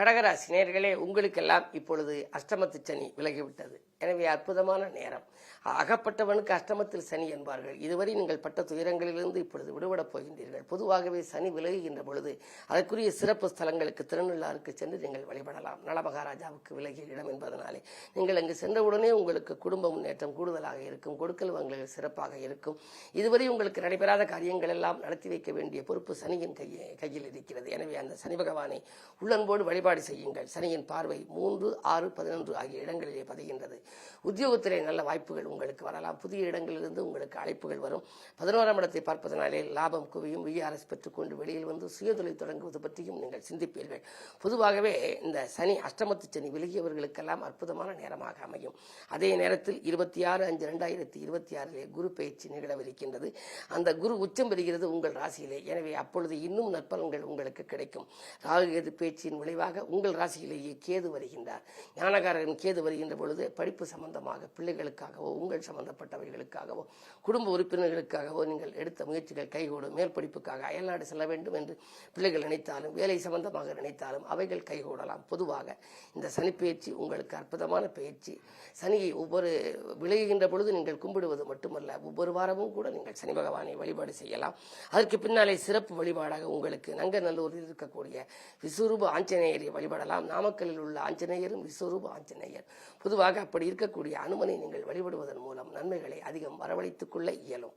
கடகராசி நேயர்களே, உங்களுக்கெல்லாம் இப்பொழுது அஷ்டமத்து சனி விலகிவிட்டது. எனவே அற்புதமான நேரம். அகப்பட்டவனுக்கு அஷ்டமத்தில் சனி என்பார்கள். இதுவரை நீங்கள் பட்ட துயரங்களிலிருந்து இப்பொழுது விடுபடப் போகின்றீர்கள். பொதுவாகவே சனி விலகுகின்ற பொழுது அதற்குரிய சிறப்பு ஸ்தலங்களுக்கு திருநள்ளாருக்கு சென்று நீங்கள் வழிபடலாம். நலமகாராஜாவுக்கு விலகிய இடம் என்பதனாலே நீங்கள் அங்கு சென்றவுடனே உங்களுக்கு குடும்ப முன்னேற்றம் கூடுதலாக இருக்கும். கொடுக்கல் வாங்கல்கள் சிறப்பாக இருக்கும். இதுவரை உங்களுக்கு நடைபெறாத காரியங்கள் எல்லாம் நடத்தி வைக்க வேண்டிய பொறுப்பு சனியின் கையில் இருக்கிறது. எனவே அந்த சனி பகவானை உள்ளன்போடு வழிபாடு செய்யுங்கள். சனியின் பார்வை 3, 6, 11 ஆகிய இடங்களிலே பதிகின்றது. உத்தியோகத்திலே நல்ல வாய்ப்புகள் உங்களுக்கு வரலாம். புதிய இடங்களிலிருந்து உங்களுக்கு அழைப்புகள் வரும். 11ஆம் இடத்தை பார்ப்பதனாலே லாபம் குவியும். விஆர்எஸ் பெற்றுக்கொண்டு வெளியில் வந்து சுயதொழில் தொடங்குவது பற்றியும் நீங்கள் சிந்திப்பீர்கள். பொதுவாகவே இந்த சனி அஷ்டமத்து சனி விலகியவர்களுக்கெல்லாம் அற்புதமான நேரமாக அமையும். அதே நேரத்தில் 26/5/2026 குரு பயிற்சி நிகழவிருக்கின்றது. அந்த குரு உச்சம் பெறுகிறது உங்கள் ராசியிலே. எனவே அப்பொழுது இன்னும் நற்பலன்கள் உங்களுக்கு கிடைக்கும். ராகு கேது பேச்சின் விளைவாக உங்கள் ராசியிலேயே கேது வருகின்றார். ஞானகாரன் கேது வருகின்ற பொழுது படிப்பு சம்பந்தமாக பிள்ளைகளுக்காகவோ உங்கள் சம்பந்தப்பட்டவர்களுக்காகவோ குடும்ப உறுப்பினர்களுக்காகவோ நீங்கள் எடுத்த முயற்சிகள் கைகூடும். மேல் படிப்புக்காக அயல்நாடு செல்ல வேண்டும் என்று பிள்ளைகள் நினைத்தாலும் வேலை சம்பந்தமாக நினைத்தாலும் அவைகள் கைகூடலாம். பொதுவாக இந்த சனி பயிற்சி உங்களுக்கு அற்புதமான பயிற்சி. சனியை ஒவ்வொரு விலகுகின்ற பொழுது நீங்கள் கும்பிடுவது மட்டுமல்ல, ஒவ்வொரு வாரமும் கூட நீங்கள் சனி பகவானை வழிபாடு செய்யலாம். அதற்கு பின்னாலே சிறப்பு வழிபாடாக உங்களுக்கு நங்கநல்லூரில் இருக்கக்கூடிய விஸ்வரூப ஆஞ்சநேயரை வழிபடலாம். நாமக்கல்லில் உள்ள ஆஞ்சநேயரும் விஸ்வரூப ஆஞ்சநேயர். பொதுவாக அப்படி இருக்கக்கூடிய அனுமனை நீங்கள் வழிபடுவதன் மூலம் நன்மைகளை அதிகம் வரவழைத்துக் கொள்ள இயலும்.